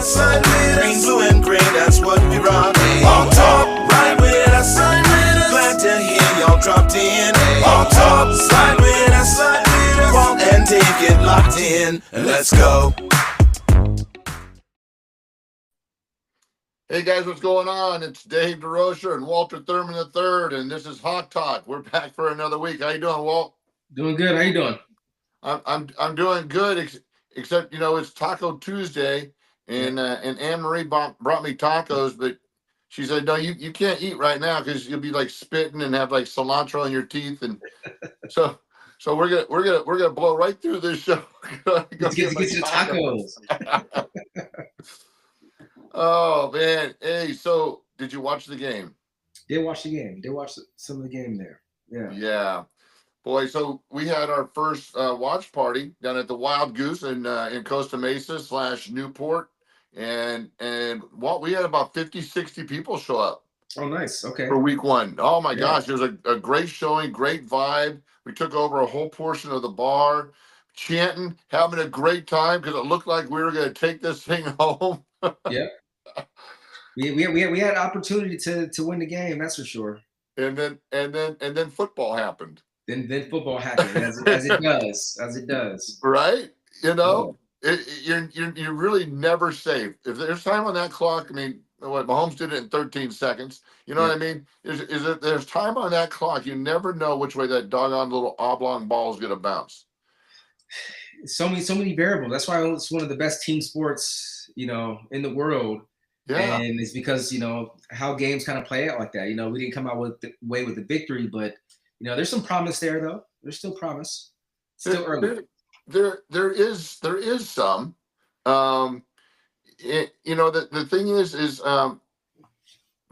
Sun with us. Green, blue, and green, that's what we rock. Hawk Tawk, ride with us. Sun with us. Glad to hear y'all dropped in. Hawk Tawk, slide with us. Walt and Dave get locked in, and let's go. Hey guys, what's going on? It's Dave DeRocher and Walter Thurman III, and this is Hawk Talk. We're back for another week. How you doing, Walt? Doing good. How you doing? I'm doing good, except it's Taco Tuesday, and Anne Marie brought me tacos, but she said no, you can't eat right now because you'll be like spitting and have like cilantro in your teeth, and so we're gonna blow right through this show. Let's get you the tacos. Oh man! Hey, so did you watch the game? Did watch the game. Did watch some of the game there. Yeah. Yeah, boy. So we had our first watch party down at the Wild Goose in Costa Mesa / Newport, and Walt, we had about 50, 60 people show up. Oh, nice. Okay. For week one. Oh my gosh, it was a great showing, great vibe. We took over a whole portion of the bar, chanting, having a great time because it looked like we were going to take this thing home. Yeah. We had an opportunity to win the game, that's for sure. And then football happened. Then football happened as it does. Right? You're really never safe. If there's time on that clock, I mean, what Mahomes did it in 13 seconds. You know what I mean? There's time on that clock. You never know which way that doggone little oblong ball is going to bounce. So many variables. That's why it's one of the best team sports, in the world. Yeah. And it's because, how games kind of play out like that. We didn't come out with the victory, but there's some promise there though. There's still promise. Still early. There is some. The thing is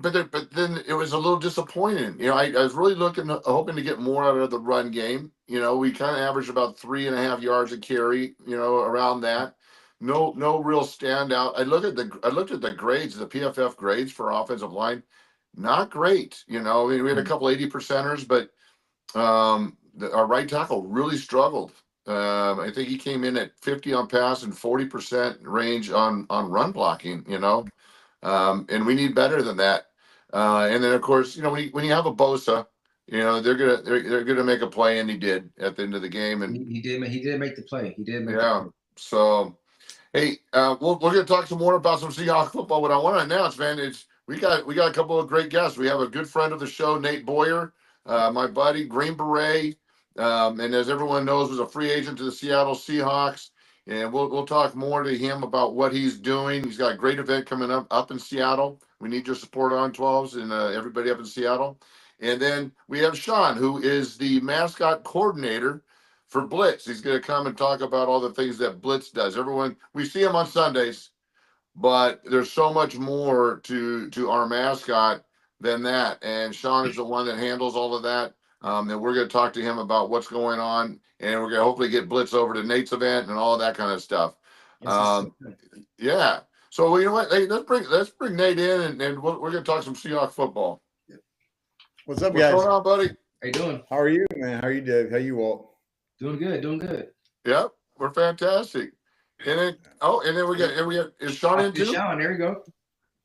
but then it was a little disappointing. I was really hoping to get more out of the run game. We kind of averaged about 3.5 yards a carry, around that. No real standout. I looked at the grades, the PFF grades for offensive line, not great. We had a couple 80%ers, but our right tackle really struggled. I think he came in at 50 on pass and 40% range on run blocking. And we need better than that. And then of course, when you have a Bosa, they're gonna make a play, and he did at the end of the game. And he did make the play. He did make the play. So. Hey, we're going to talk some more about some Seahawks football. What I want to announce, man, is we got a couple of great guests. We have a good friend of the show, Nate Boyer, my buddy, Green Beret, and as everyone knows, was a free agent to the Seattle Seahawks. And we'll talk more to him about what he's doing. He's got a great event coming up in Seattle. We need your support on 12s and everybody up in Seattle. And then we have Sean, who is the mascot coordinator for Blitz. He's going to come and talk about all the things that Blitz does. We see him on Sundays, but there's so much more to our mascot than that. And Sean is the one that handles all of that. And we're going to talk to him about what's going on. And we're going to hopefully get Blitz over to Nate's event and all of that kind of stuff. Yeah. So you know what? Hey, let's bring Nate in, and we're going to talk some Seahawks football. What's up, guys? What's going on, buddy? How you doing? How are you, man? How are you, Dave? How you, Walt? Doing good. Yep, we're fantastic. And then we got is Sean in too? Sean, there you go.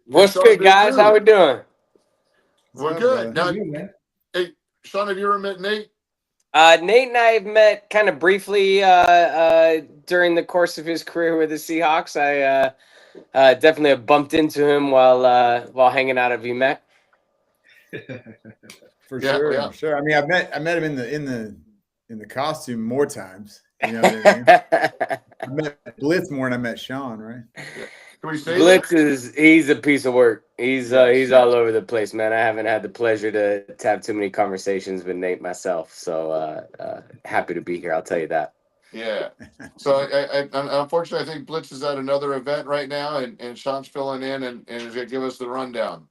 What's good, guys? How we doing? We're good. Now, hey, Sean, have you ever met Nate? Nate and I have met kind of briefly during the course of his career with the Seahawks. I definitely have bumped into him while hanging out at VMAC. For sure. I mean, I met him in the costume more times. You know what I mean? I met Blitz more than I met Sean, right? Can we say Blitz he's a piece of work. He's all over the place, man. I haven't had the pleasure to have too many conversations with Nate myself, so happy to be here. I'll tell you that. Yeah. So I unfortunately, I think Blitz is at another event right now, and Sean's filling in and is going to give us the rundown.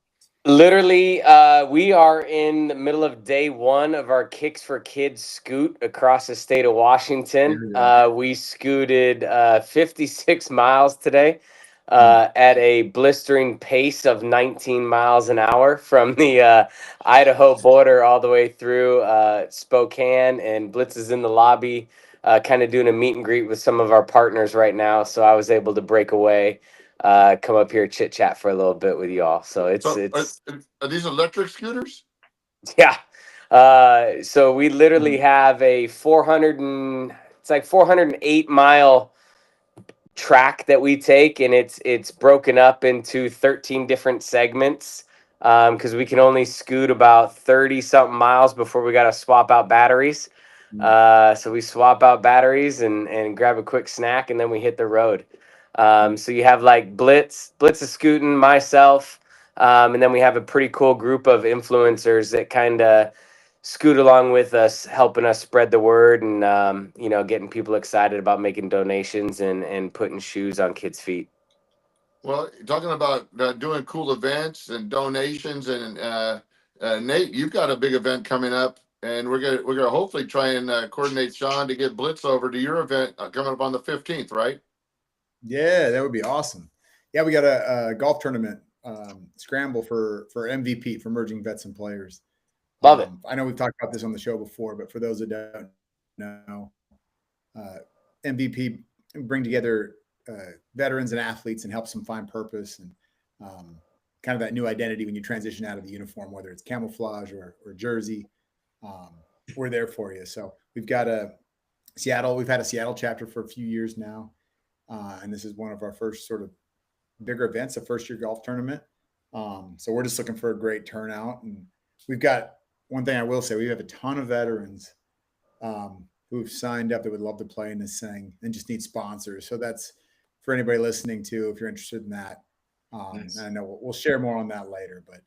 Literally, we are in the middle of day one of our Kicks for Kids scoot across the state of Washington. We scooted 56 miles today at a blistering pace of 19 miles an hour from the Idaho border all the way through Spokane. And Blitz is in the lobby kind of doing a meet and greet with some of our partners right now. So I was able to break away come up here chit chat for a little bit with y'all. So it's are these electric scooters? yeah. So we literally have a 408 mile track that we take, and it's broken up into 13 different segments because we can only scoot about 30 something miles before we got to swap out batteries. So we swap out batteries and grab a quick snack, and then we hit the road. So you have like Blitz is scooting, myself, and then we have a pretty cool group of influencers that kind of scoot along with us, helping us spread the word and getting people excited about making donations and putting shoes on kids' feet. Well, talking about doing cool events and donations, and Nate, you've got a big event coming up, and we're gonna hopefully try and coordinate Sean to get Blitz over to your event coming up on the 15th, right? Yeah, that would be awesome. Yeah, we got a golf tournament scramble for MVP, for emerging vets and players. Love it. I know we've talked about this on the show before, but for those that don't know, MVP bring together veterans and athletes and helps them find purpose and kind of that new identity when you transition out of the uniform, whether it's camouflage or jersey. We're there for you. So we've got we've had a Seattle chapter for a few years now. And this is one of our first sort of bigger events, a first year golf tournament. So we're just looking for a great turnout. And we've got one thing I will say, we have a ton of veterans who've signed up that would love to play in this thing and just need sponsors. So that's for anybody listening to, if you're interested in that. Nice. I know we'll share more on that later, but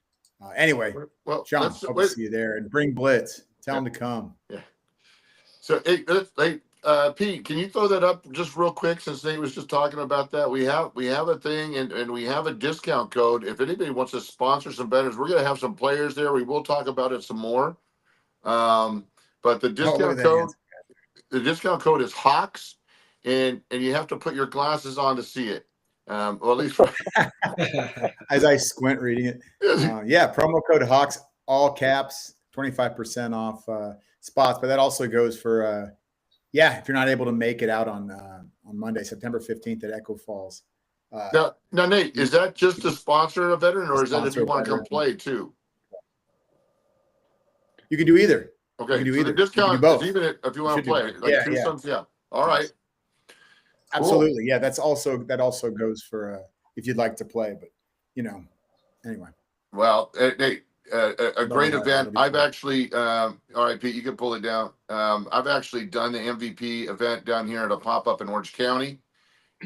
anyway, well, Sean, hope to see you there, and bring Blitz. Tell him to come. Yeah. So, hey, Pete, can you throw that up just real quick, since Nate was just talking about that? We have a thing, and we have a discount code. If anybody wants to sponsor some veterans, we're going to have some players there. We will talk about it some more. But the discount code is Hawks, and you have to put your glasses on to see it. Well, at least as I squint reading it. Yeah, promo code Hawks, all caps, 25% off spots. But that also goes for if you're not able to make it out on Monday, September 15th at Echo Falls. Now, Nate, is that just to sponsor a veteran, or is that if you want to come play too? You can do either. Okay, you can do so either. the discount both. is even if you want to play. Yeah. All right. Absolutely. Cool. Yeah, that also goes for if you'd like to play, but anyway. Well, Nate, a great event. I've actually, all right, Pete, you can pull it down. I've actually done the MVP event down here at a pop-up in Orange County.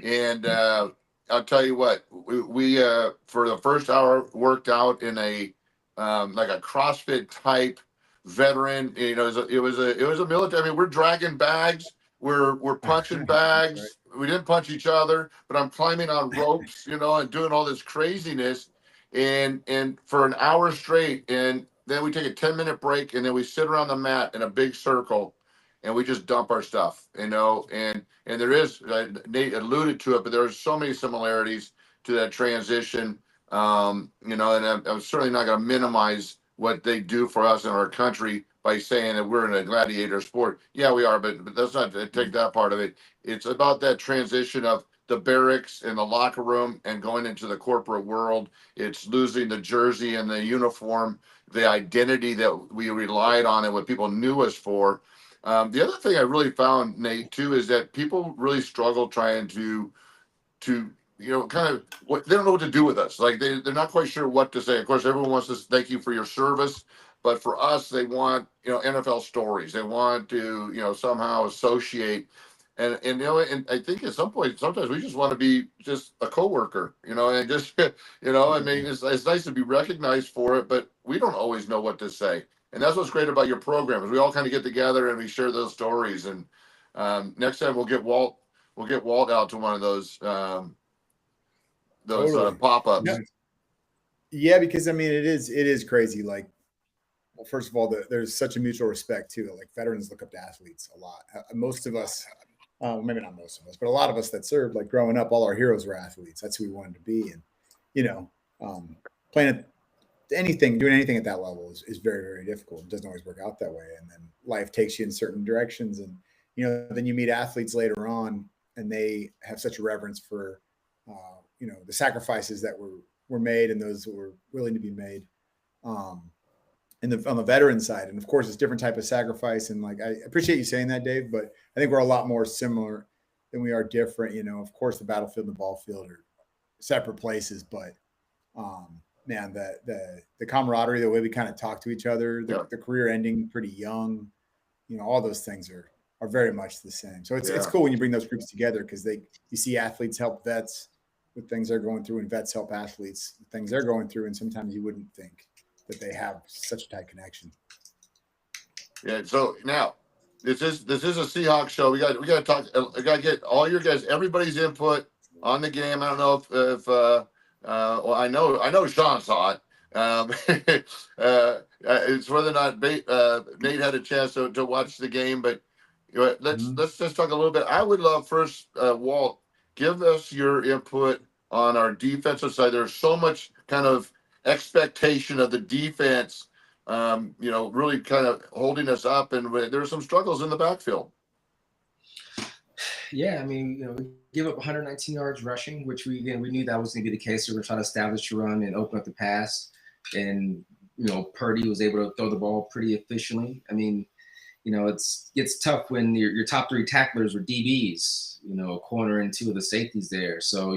And I'll tell you what, we for the first hour worked out in a like a CrossFit type veteran. It was a military. I mean, we're dragging bags, we're punching bags. Right. We didn't punch each other, but I'm climbing on ropes, and doing all this craziness. And for an hour straight, and then we take a 10-minute break, and then we sit around the mat in a big circle, and we just dump our stuff, and there is, Nate alluded to it, but there's so many similarities to that transition, and I'm certainly not going to minimize what they do for us in our country by saying that we're in a gladiator sport. Yeah, we are, but let's not take that part of it. It's about that transition of the barracks and the locker room and going into the corporate world. It's losing the jersey and the uniform, the identity that we relied on and what people knew us for. The other thing I really found, Nate, too, is that people really struggle trying to kind of they don't know what to do with us. Like they're not quite sure what to say. Of course, everyone wants to thank you for your service, but for us, they want NFL stories. They want to somehow associate. And I think at some point, sometimes we just want to be just a coworker, and just I mean, it's nice to be recognized for it, but we don't always know what to say. And that's what's great about your program, is we all kind of get together and we share those stories. And next time we'll get Walt out to one of those Totally. pop-ups. Yeah, because I mean, it is crazy. Like, well, first of all, there's such a mutual respect too. Like veterans look up to athletes a lot. Most of us, maybe not most of us, but a lot of us that served, like growing up, all our heroes were athletes. That's who we wanted to be. And playing at doing anything at that level is very, very difficult. It doesn't always work out that way. And then life takes you in certain directions. And, then you meet athletes later on and they have such a reverence for the sacrifices that were made and those that were willing to be made. On the veteran side. And of course, it's different type of sacrifice. And like, I appreciate you saying that, Dave, but I think we're a lot more similar than we are different. Of course, the battlefield and the ball field are separate places, but man, the camaraderie, the way we kind of talk to each other, the career ending pretty young, all those things are very much the same. So it's cool when you bring those groups together because you see athletes help vets with things they're going through and vets help athletes with things they're going through. And sometimes you wouldn't think that they have such a tight connection. Yeah. So now this is a Seahawks show. We got to talk. I got to get all your guys, everybody's input on the game. I don't know if well, I know Sean saw it. It's whether or not Nate had a chance to watch the game, but let's just talk a little bit. I would love first, Walt, give us your input on our defensive side. There's so much kind of expectation of the defense, really kind of holding us up, and there are some struggles in the backfield. Yeah, I mean, we give up 119 yards rushing, which we knew that was going to be the case. So we're trying to establish the run and open up the pass, and Purdy was able to throw the ball pretty efficiently. I mean, it's tough when your top three tacklers were DBs, a corner and two of the safeties there. So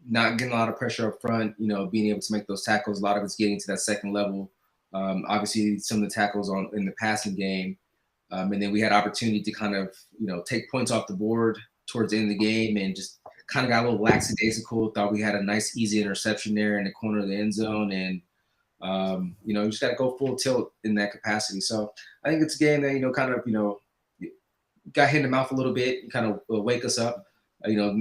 not getting a lot of pressure up front, being able to make those tackles. A lot of it's getting to that second level. Obviously, some of the tackles in the passing game. And then we had opportunity to kind of, take points off the board towards the end of the game and just kind of got a little lackadaisical. Thought we had a nice, easy interception there in the corner of the end zone. And, you just got to go full tilt in that capacity. So I think it's a game that, kind of, got hit in the mouth a little bit, kind of wake us up.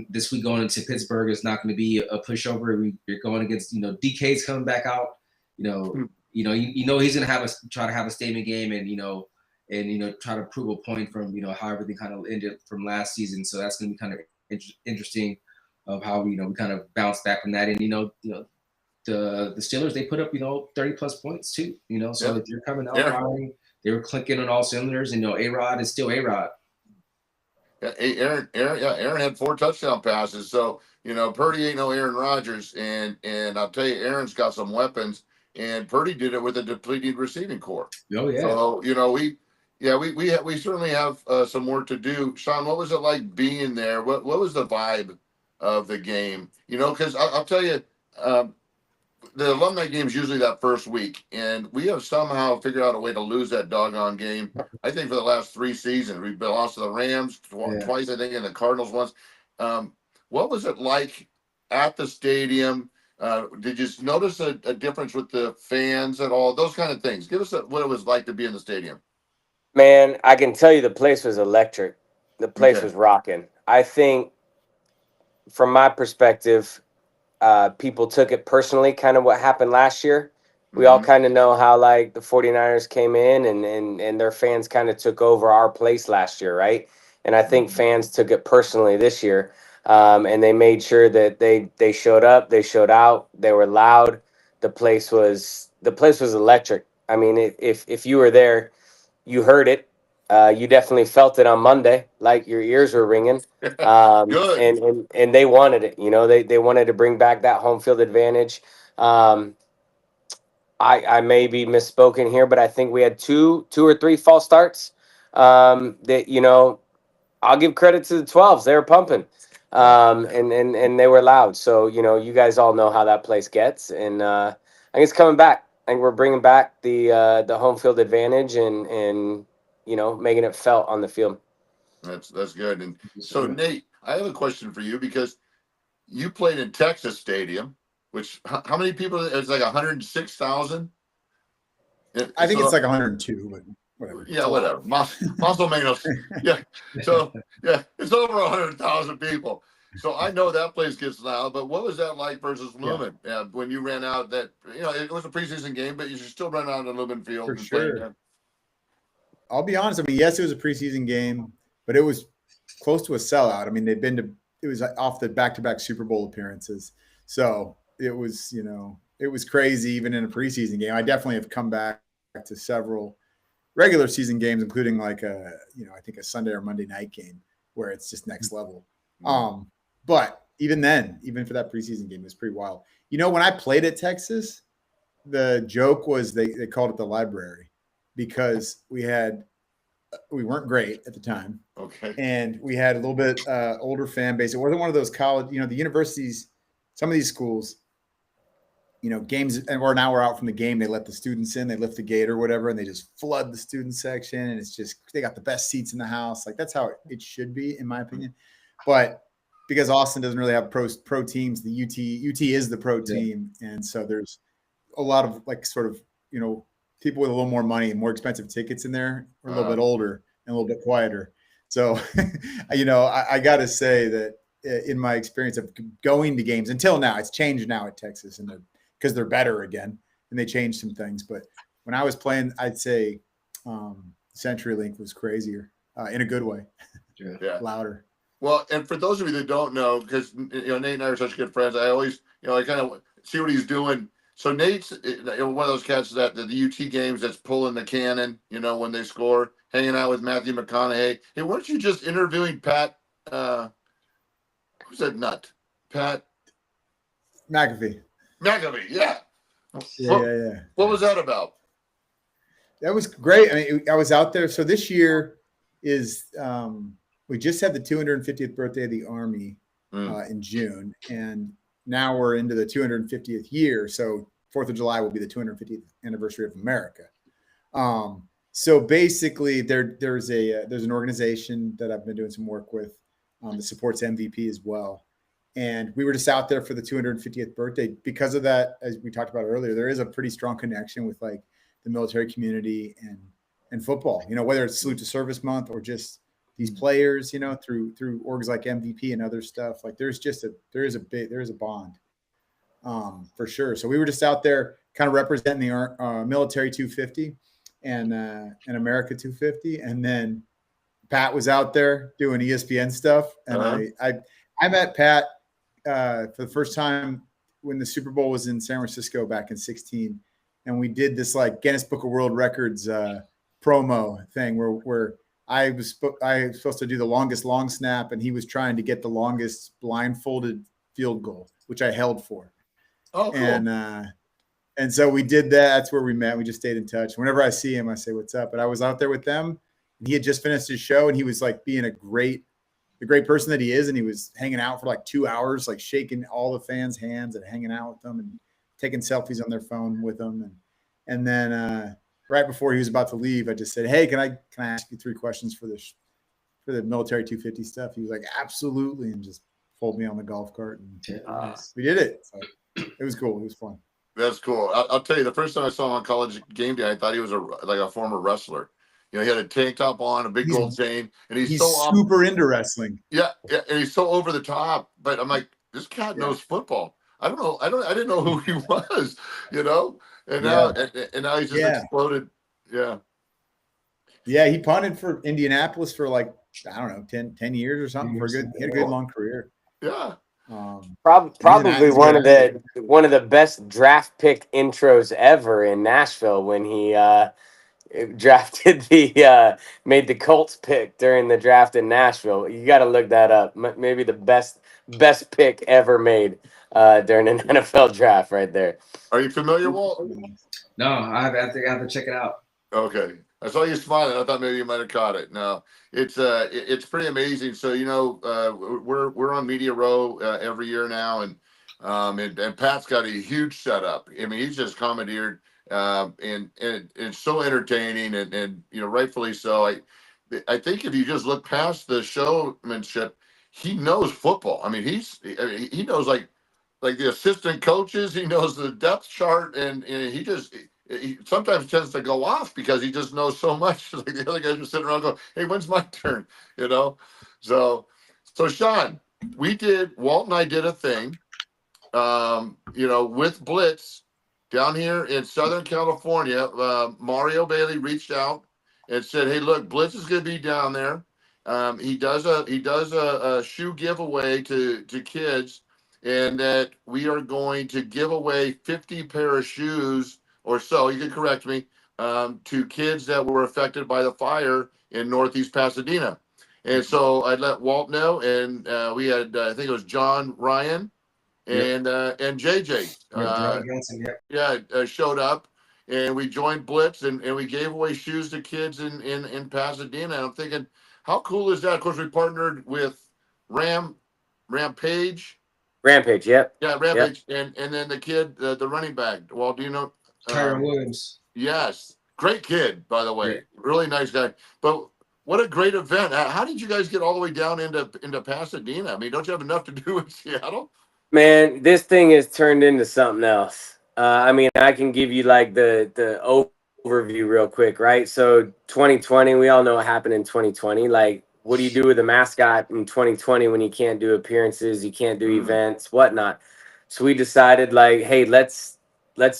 This week going into Pittsburgh is not going to be a pushover. You're going against, DK's coming back out. He's going to try to have a statement game and try to prove a point from how everything kind of ended from last season. So that's going to be kind of interesting of how we kind of bounce back from that. And the Steelers, they put up 30+ points too. So if you're coming out firing, they were clicking on all cylinders. And A-Rod is still A-Rod. Aaron had 4 touchdown passes. So, Purdy ain't no Aaron Rodgers. And I'll tell you, Aaron's got some weapons. And Purdy did it with a depleted receiving core. Oh, yeah. So, we certainly have some work to do. Sean, what was it like being there? What was the vibe of the game? Because I'll tell you, the alumni game is usually that first week, and we have somehow figured out a way to lose that doggone game. I think for the last 3 seasons, we've lost to the Rams twice, I think, and the Cardinals once. What was it like at the stadium? Did you notice a difference with the fans at all? Those kind of things. Give us what it was like to be in the stadium. Man, I can tell you the place was electric. The place was rocking. I think, from my perspective, people took it personally, kind of what happened last year. We all kind of know how the 49ers came in and their fans kind of took over our place last year, right? And I think fans took it personally this year. And they made sure that they showed up, they showed out, they were loud. The place was electric. I mean, if you were there, you heard it. You definitely felt it on Monday, like your ears were ringing. Good. And they wanted it. They wanted to bring back that home field advantage. I may be misspoken here, but I think we had two or three false starts. That I'll give credit to the 12s. They were pumping, and they were loud. So you guys all know how that place gets, and I think it's coming back. I think we're bringing back the home field advantage and making it felt on the field. That's good. And so, Nate, I have a question for you because you played in Texas Stadium, which how many people? It's like 106,000. I think it's like 102, but whatever. Yeah, whatever. Muscle Manos. Yeah. So it's over 100,000 people. So I know that place gets loud, but what was that like versus Lumen when you ran out? That it was a preseason game, but you should still run out on Lumen Field. For sure. I'll be honest. I mean, yes, it was a preseason game, but it was close to a sellout. I mean, it was off the back-to-back Super Bowl appearances, so it was it was crazy even in a preseason game. I definitely have come back to several regular season games, including I think a Sunday or Monday night game where it's just next level. But even then, even for that preseason game, it was pretty wild. You know, when I played at Texas, the joke was they called it the library because we weren't great at the time. Okay. And we had a little bit older fan base. It wasn't one of those college, the universities, some of these schools, games, and we're out from the game. They let the students in, they lift the gate or whatever, and they just flood the student section. And it's just, they got the best seats in the house. Like, that's how it should be, in my opinion. But because Austin doesn't really have pro teams, the UT is the pro team. And so there's a lot of people with a little more money and more expensive tickets in there, or a little bit older and a little bit quieter. So, I got to say that in my experience of going to games until now, it's changed now at Texas, and because they're better again and they changed some things. But when I was playing, I'd say CenturyLink was crazier in a good way. Yeah. Louder. Well, and for those of you that don't know, because Nate and I are such good friends, I always, I kind of see what he's doing. So Nate's one of those cats that the UT games that's pulling the cannon, when they score, hanging out with Matthew McConaughey. Hey, weren't you just interviewing Pat? Who's that nut? Pat McAfee. Yeah. Yeah. What was that about? That was great. I mean, I was out there. So this year is we just had the 250th birthday of the Army in June, and now we're into the 250th year. So 4th of July will be the 250th anniversary of America. So basically, there's an organization that I've been doing some work with that supports MVP as well. And we were just out there for the 250th birthday. Because of that, as we talked about earlier, there is a pretty strong connection with like the military community and football, whether it's Salute to Service Month or just these players, through orgs like MVP and other stuff. Like there is a bond for sure. So we were just out there kind of representing the military 250 and America 250. And then Pat was out there doing ESPN stuff. And I met Pat for the first time when the Super Bowl was in San Francisco back in 2016. And we did this like Guinness Book of World Records promo thing where I was supposed to do the longest long snap, and he was trying to get the longest blindfolded field goal, which I held for. Oh, cool. And so we did that. That's where we met. We just stayed in touch. Whenever I see him, I say, "What's up?" But I was out there with them, and he had just finished his show, and he was like being the great person that he is, and he was hanging out for like 2 hours, like shaking all the fans' hands and hanging out with them and taking selfies on their phone with them. And then right before he was about to leave, I just said, "Hey, can I ask you 3 questions for the military 250 stuff?" He was like, "Absolutely," and just pulled me on the golf cart, and we did it. So it was cool. It was fun. That's cool. I'll tell you, the first time I saw him on College Game Day, I thought he was like a former wrestler. He had a tank top on, a big gold chain, and he's so super into wrestling. Yeah, and he's so over the top. But I'm like, this cat knows football. I don't know. I didn't know who he was. And now he's just exploded. Yeah. Yeah, he punted for Indianapolis for like, I don't know, 10 years or something. He had a good long career. Yeah. Probably one of the best draft pick intros ever in Nashville when he drafted made the Colts pick during the draft in Nashville. You got to look that up. Maybe the best pick ever made during an NFL draft right there. Are you familiar, Walt? No, I think I have to check it out. Okay. I saw you smiling. I thought maybe you might have caught it. No, it's pretty amazing. So, we're on Media Row every year now. And Pat's got a huge setup. I mean, he's just commandeered and it's so entertaining and rightfully so. I think if you just look past the showmanship, he knows football. I mean, he knows like the assistant coaches, he knows the depth chart, and he sometimes tends to go off because he just knows so much. Like the other guys are sitting around going, "Hey, when's my turn?" So Sean, Walt and I did a thing, with Blitz down here in Southern California. Mario Bailey reached out and said, "Hey, look, Blitz is going to be down there. He does a shoe giveaway to kids, and that we are going to give away 50 pair of shoes or so, you can correct me, to kids that were affected by the fire in Northeast Pasadena." And so I let Walt know, and we had I think it was John Ryan and JJ. John Johnson, Showed up, and we joined Blitz, and we gave away shoes to kids in Pasadena. And I'm thinking, how cool is that? Of course, we partnered with Rampage. Rampage, yep. Yeah, Rampage, and then the kid, the running back. Well, do you know Tyron Williams? Yes, great kid, by the way, really nice guy. But what a great event! How did you guys get all the way down into Pasadena? I mean, don't you have enough to do in Seattle? Man, this thing has turned into something else. I mean, I can give you like the overview real quick, right? So 2020, we all know what happened in 2020. Like, what do you do with a mascot in 2020 when you can't do appearances, you can't do events, whatnot? So we decided, like, hey, let's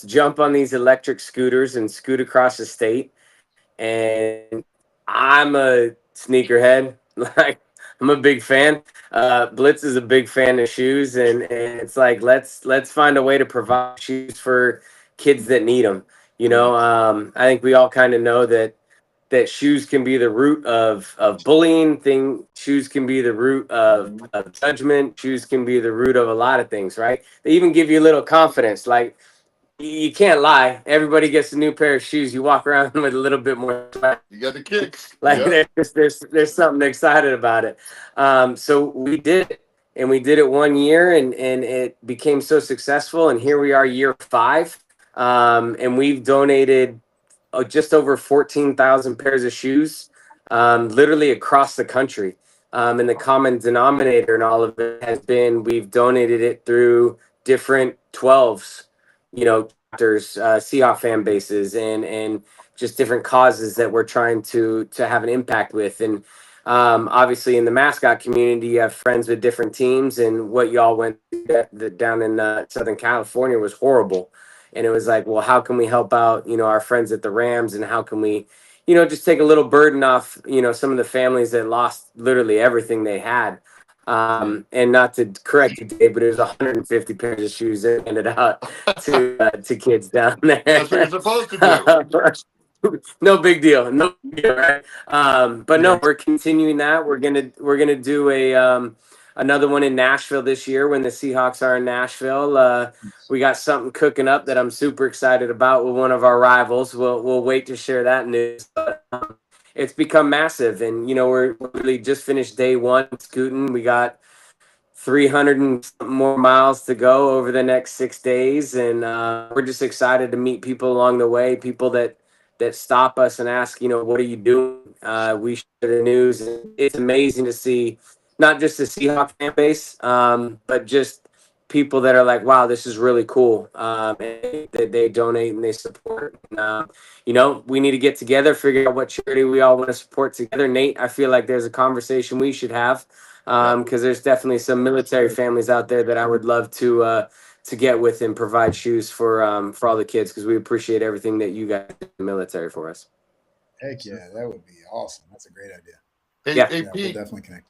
jump on these electric scooters and scoot across the state. And I'm a sneakerhead. Like, I'm a big fan. Blitz is a big fan of shoes, and it's like let's find a way to provide shoes for kids that need them. You know, I think we all kind of know that shoes can be the root of bullying. Shoes can be the root of judgment. Shoes can be the root of a lot of things, right? They even give you a little confidence. Like, you can't lie. Everybody gets a new pair of shoes. You walk around with a little bit more swag. You got the kicks. Like, there's something excited about it. So we did it, and we did it 1 year, and it became so successful. And here we are, year 5, and we've donated just over 14,000 pairs of shoes, literally across the country. And the common denominator in all of it has been we've donated it through different 12s, chapters, Seahawks fan bases, and just different causes that we're trying to have an impact with. And obviously in the mascot community, you have friends with different teams, and what y'all went down in Southern California was horrible. And it was like, well, how can we help out, our friends at the Rams, and how can we, just take a little burden off, some of the families that lost literally everything they had. And not to correct you, Dave, but it was 150 pairs of shoes that handed out to kids down there. That's what you're supposed to do. No big deal. No big deal, right? But no, we're continuing that. We're gonna do another one in Nashville this year when the Seahawks are in Nashville. We got something cooking up that I'm super excited about with one of our rivals. We'll wait to share that news. But, it's become massive, and we're really just finished day 1 scooting. We got 300 and more miles to go over the next 6 days, and we're just excited to meet people along the way, people that stop us and ask, what are you doing? We share the news, and it's amazing to see not just the Seahawks fan base, but just people that are like, wow, this is really cool. And they donate and they support. And, we need to get together, figure out what charity we all want to support together. Nate, I feel like there's a conversation we should have, because there's definitely some military families out there that I would love to get with and provide shoes for all the kids, because we appreciate everything that you guys do in the military for us. Heck yeah, that would be awesome. That's a great idea. Hey, We'll Pete, definitely connect.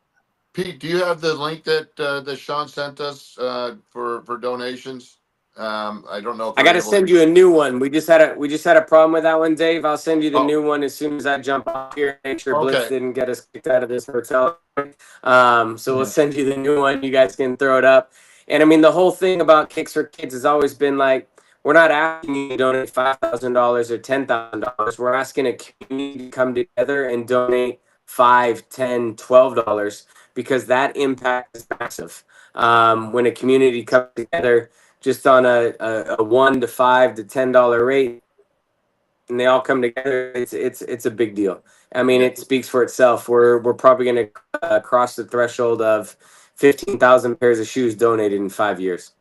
Pete, do you have the link that Sean sent us for donations? I don't know if I got to send you a new one. We just had a problem with that one, Dave. I'll send you the new one as soon as I jump off here. Make sure Blitz didn't get us kicked out of this hotel. So we'll send you the new one. You guys can throw it up. And I mean, the whole thing about Kicks for Kids has always been like, we're not asking you to donate $5,000 or $10,000. We're asking a community to come together and donate $5, $10, $12, because that impact is massive. When a community comes together just on a $1 to $5 to $10 rate, and they all come together, it's a big deal. I mean, it speaks for itself. We're probably going to cross the threshold of 15,000 pairs of shoes donated in 5 years.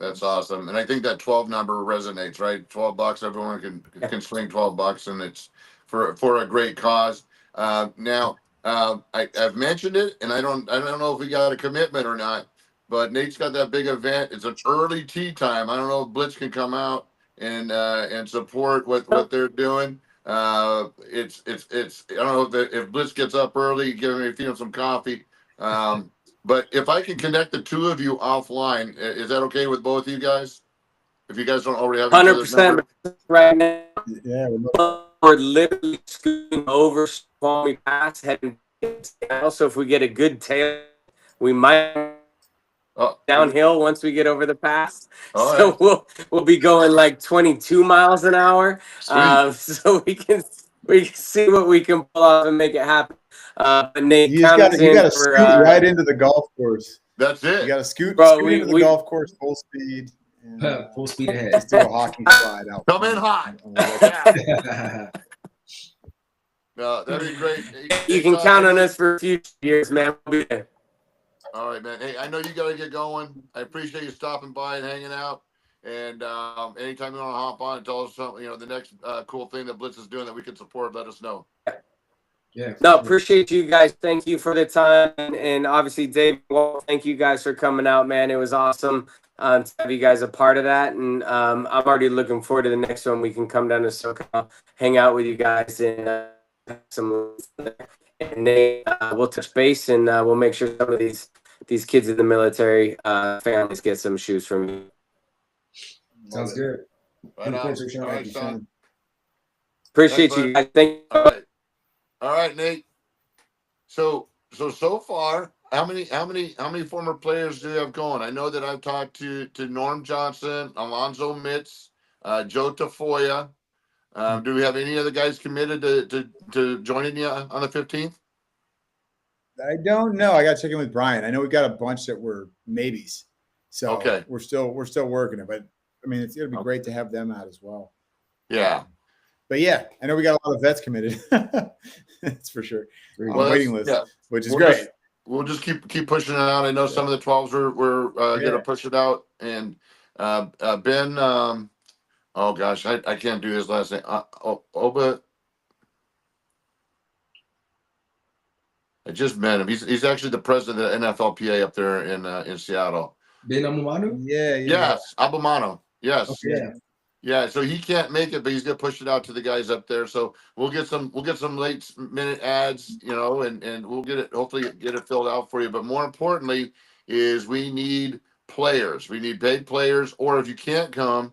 That's awesome, and I think that 12 number resonates, right? $12, everyone can swing $12, and it's for a great cause. Now, I've mentioned it, and I don't know if we got a commitment or not, but Nate's got that big event. It's an early tea time. I don't know if Blitz can come out and support what they're doing. It's I don't know if Blitz gets up early, feed him some coffee. But if I can connect the two of you offline, is that okay with both of you guys? If you guys don't already have 100% right now. Yeah, We're literally scooting over Squamish Pass, heading Also, if we get a good tail, we might downhill once we get over the pass. So we'll be going like 22 miles an hour. So we can see what we can pull off and make it happen. But Nate, you got to scoot right into the golf course. That's it. You got to scoot into the golf course full speed. And, full speed ahead. Just do a hockey slide out. Come in hot. No, that'd be great. You can count on us for future years, man. We'll be there. All right, man. Hey, I know you got to get going. I appreciate you stopping by and hanging out. And anytime you want to hop on and tell us something, the next cool thing that Blitz is doing that we can support, let us know. Yeah. No, appreciate you guys. Thank you for the time. And obviously, Dave, Walt, thank you guys for coming out, man. It was awesome to have you guys a part of that. And I'm already looking forward to the next one. We can come down to SoCal, hang out with you guys, and some. And we'll touch base, and we'll make sure some of these kids in the military families get some shoes from you. Sounds good. Right on. All right, son. Appreciate you guys. Thank you. All right, Nate. So far, how many former players do you have going? I know that I've talked to Norm Johnson, Alonzo Mitz, Joe Tafoya. Do we have any other guys committed to joining you on the 15th? I don't know. I got to check in with Brian. I know we got a bunch that were maybes, so we're still working it. But I mean, it's gonna be great to have them out as well. Yeah. But yeah, I know we got a lot of vets committed. That's for sure. On the waiting list, which is great. We'll just keep pushing it out. I know some of the 12s were going to push it out. And Ben, oh gosh, I can't do his last name. Oba. I just met him. He's actually the president of the NFLPA up there in Seattle. Ben Abumano? Yeah. Yes, Abumano. Yes. Okay. Yeah, so he can't make it, but he's gonna push it out to the guys up there. So we'll get some late minute ads, and we'll hopefully get it filled out for you. But more importantly, is we need players. We need paid players, or if you can't come,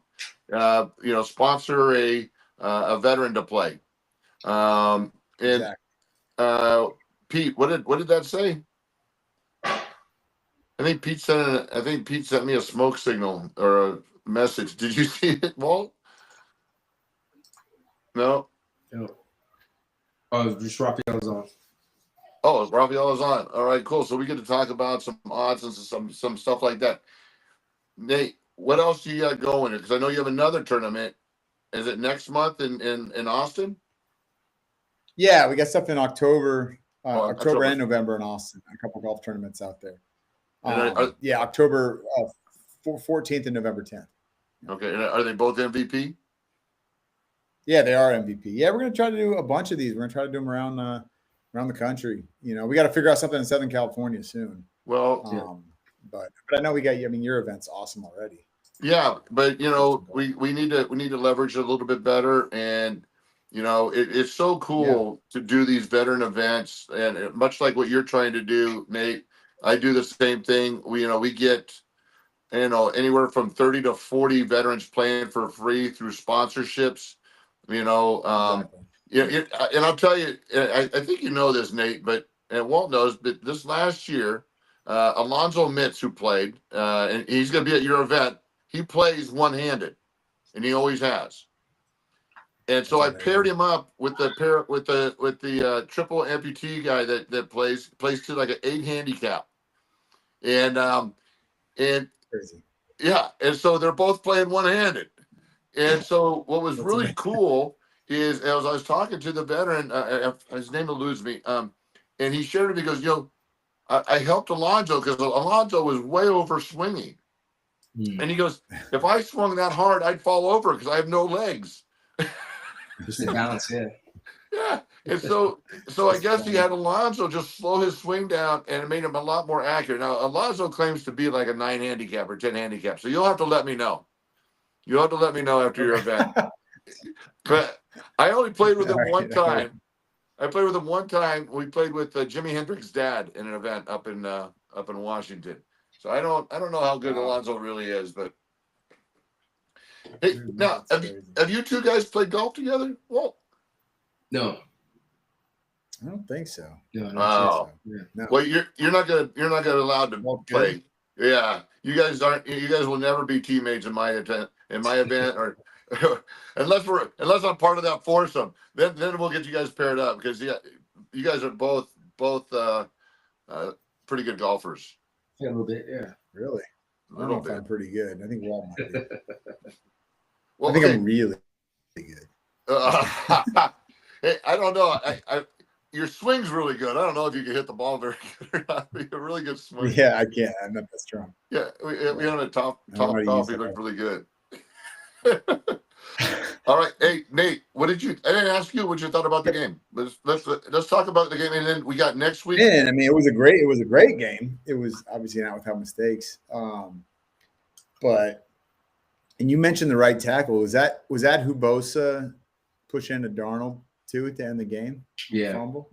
sponsor a veteran to play. Pete, what did that say? I think Pete sent me a smoke signal or a message. Did you see it, Walt? No. Oh, just Raphael's on. Oh, Raphael is on. All right, cool. So we get to talk about some odds and some stuff like that. Nate, what else do you got going? Because I know you have another tournament. Is it next month in Austin? Yeah, we got stuff in October, October and November in Austin. A couple golf tournaments out there. October 14th and November 10th. Okay, and are they both MVP? Yeah, they are MVP. Yeah, we're gonna try to do a bunch of these. We're gonna try to do them around the country. We got to figure out something in Southern California soon. Well, but I know we got you. I mean, your event's awesome already. Yeah, but we need to leverage it a little bit better, and it's so cool to do these veteran events, and much like what you're trying to do, Nate. I do the same thing. We get anywhere from 30 to 40 veterans playing for free through sponsorships. And I'll tell you, I think you know this, Nate, and Walt knows, but this last year, Alonzo Mitz, who played, and he's going to be at your event, he plays one-handed, and he always has. And so I paired him up with the triple amputee guy that plays to like an 8 handicap, and crazy. Yeah, and so they're both playing one-handed. And so what was really cool is, as I was talking to the veteran, his name eludes me, and he shared it because, I helped Alonzo because Alonzo was way over swinging. And he goes, if I swung that hard, I'd fall over because I have no legs. Just the balance, yeah. Yeah. And so I guess he had Alonzo just slow his swing down, and it made him a lot more accurate. Now, Alonzo claims to be like a 9 handicap or 10 handicap. So you'll have to let me know. You'll have to let me know after your event. But I only played with him one time. I played with him one time. We played with Jimi Hendrix's dad in an event up in Washington. So I don't know how good Alonzo really is, but hey, now have you two guys played golf together? Well, no. I don't think so. No, I don't Wow. think so. Yeah. No. Well, you're not gonna allowed to Well, play. Yeah, you guys aren't. You guys will never be teammates in my event, or unless I'm part of that foursome. Then we'll get you guys paired up because you guys are both pretty good golfers. Yeah, a little bit. Yeah. Really? A I don't know little if bit. I'm pretty good. I think Walt might be. Well, I think okay. I'm really good. Hey, I don't know. Your swing's really good. I don't know if you can hit the ball very good or not. You're a really good swing. Yeah, I can't. I'm not that strong. Yeah, we had a top I don't know how to golf. use He looked that. really good. All right, hey Nate, what did you? I didn't ask you what you thought about the game. Let's talk about the game, and then we got next week. Man, I mean, it was a great game. It was obviously not without mistakes. But you mentioned the right tackle. Was that who Bosa pushed into Darnold too at the end of the game? Yeah. Fumble?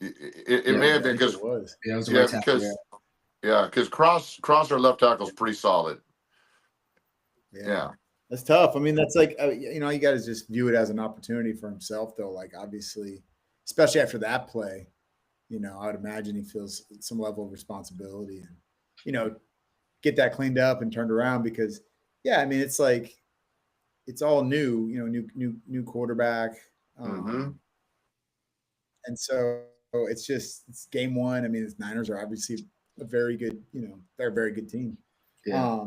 It may have been because it was. Yeah, it was the right tackle. because Cross our left tackle is pretty solid. Yeah. That's tough. I mean, that's like, you got to just view it as an opportunity for himself, though. Like, obviously, especially after that play, I would imagine he feels some level of responsibility and, get that cleaned up and turned around because, yeah, I mean, it's like, it's all new, new quarterback. And so it's game one. I mean, the Niners are obviously a very good, they're a very good team. Yeah.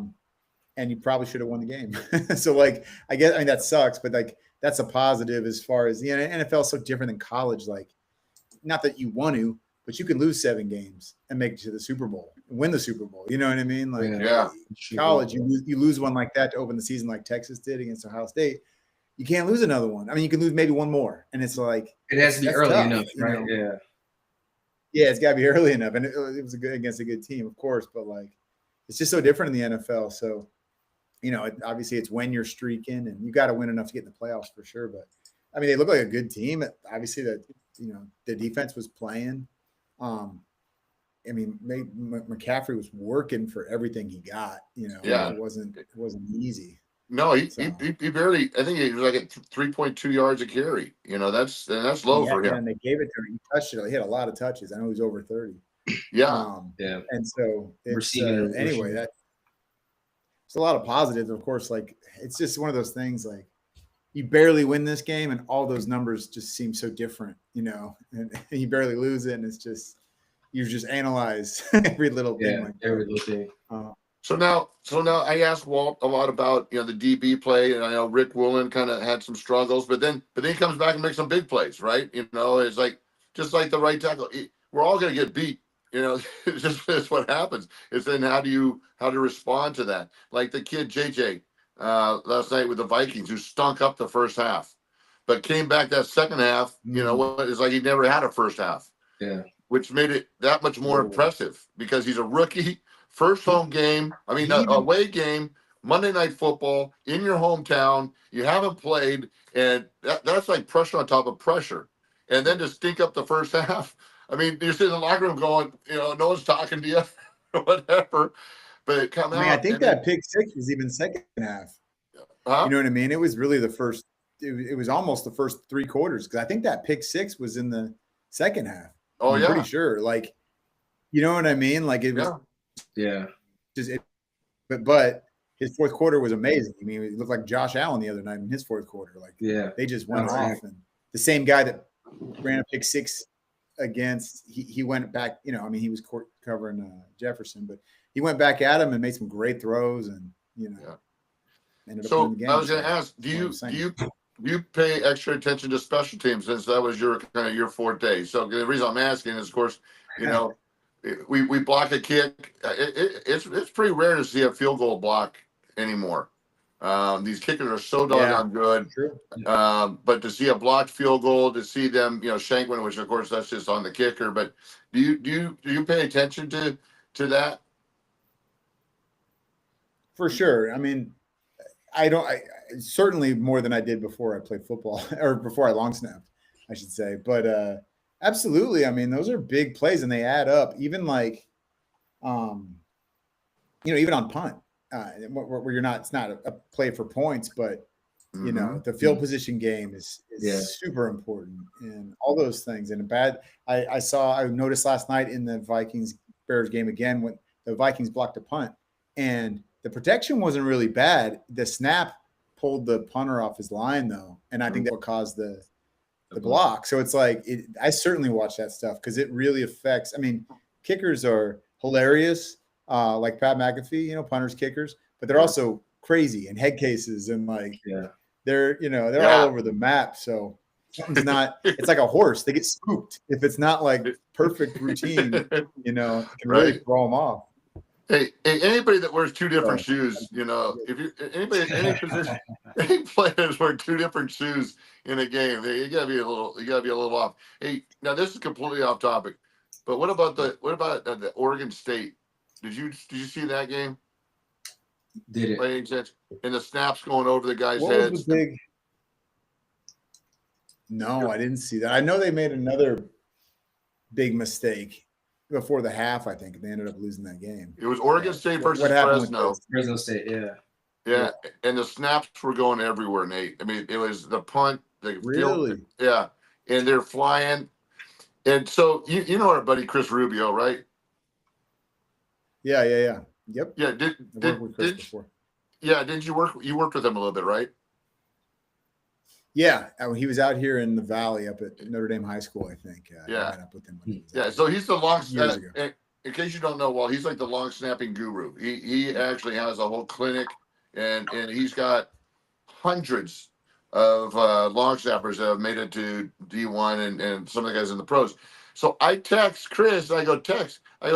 And you probably should have won the game. So, like, I mean, that sucks, but like, that's a positive as far as the NFL is so different than college. Like, not that you want to, but you can lose 7 games and make it to the Super Bowl and win the Super Bowl. You know what I mean? Like, college, you lose one like that to open the season, like Texas did against Ohio State. You can't lose another one. I mean, you can lose maybe one more, and it's like it has to be early enough, right? Yeah, it's got to be early enough, and it was against a good team, of course, but like, it's just so different in the NFL. So, obviously it's when you're streaking, and you got to win enough to get in the playoffs for sure. But I mean, they look like a good team. Obviously, the defense was playing. I mean, McCaffrey was working for everything he got. It wasn't easy. No, he barely. I think he was like at 3.2 yards a carry. That's low for him. And they gave it to him. He touched it. He had a lot of touches. I know he was over 30. Yeah. And so it's anyway. It's a lot of positives, of course. Like, it's just one of those things. Like, you barely win this game, and all those numbers just seem so different. And you barely lose it, and it's just you just analyze every little thing. Like every little thing. So now I asked Walt a lot about the DB play, and I know Rick Woolen kind of had some struggles, but then he comes back and makes some big plays, right? It's like just like the right tackle. We're all going to get beat, it's what happens. It's then how to respond to that. Like the kid JJ last night with the Vikings, who stunk up the first half, but came back that second half. It's like he never had a first half. Yeah, which made it that much more impressive because he's a rookie. First home game, away game, Monday Night Football in your hometown. You haven't played, and that's like pressure on top of pressure. And then to stink up the first half. I mean, you're sitting in the locker room going, no one's talking to you or whatever. But it come out. I think that pick six was even second half. Huh? You know what I mean? It was really the first. It was almost the first 3 quarters because I think that pick six was in the second half. I'm pretty sure. Like, you know what I mean? Like it was. Yeah. But his fourth quarter was amazing. I mean, it looked like Josh Allen the other night in his fourth quarter. Like, they just went off. And the same guy that ran a pick six against, he went back. He was covering Jefferson, but he went back at him and made some great throws. And ended up winning the game. I was going to ask, do you pay extra attention to special teams since that was your kind of your forte? So the reason I'm asking is, of course, we block a kick. It's pretty rare to see a field goal block anymore. These kickers are so doggone good. True. But to see a blocked field goal, to see them, shank one, which of course that's just on the kicker. But do you pay attention to that? For sure. I mean, I certainly more than I did before I played football or before I long snapped, I should say. But absolutely. I mean, those are big plays and they add up. Even like, even on punt, where you're not, it's not a play for points, but You know, the field position game is super important, and all those things. And I noticed last night in the Vikings-Bears game again when the Vikings blocked a punt, and the protection wasn't really bad. The snap pulled the punter off his line though, and I think that caused the block. So it's like I certainly watch that stuff because it really affects. I mean, kickers are hilarious, like Pat McAfee, you know, punters, kickers, but they're also crazy and head cases and like they're all over the map. So something's not. It's like a horse; they get spooked if it's not like perfect routine. You know, it can really throw them off. Hey, anybody that wears two different shoes, you know, if you any players wear two different shoes in a game, you gotta be a little off. Hey, now this is completely off topic, but what about the Oregon State? Did you see that game? Did it? And the snaps going over the guys' heads. No, I didn't see that. I know they made another big mistake before the half, I think, and they ended up losing that game. It was Oregon State versus Fresno. Fresno State, yeah, and the snaps were going everywhere, Nate. I mean, it was the punt, the really, field, and they're flying. And so you know our buddy Chris Rubio, right? Yeah. Yep. Yeah. Didn't you worked with him a little bit, right? Yeah, he was out here in the Valley up at Notre Dame High School, I think. I met up with him. So he's the long snapper. In case you don't know, Walt, he's like the long snapping guru. He actually has a whole clinic, and he's got hundreds of long snappers that have made it to D1 and some of the guys in the pros. So I text Chris, and I go,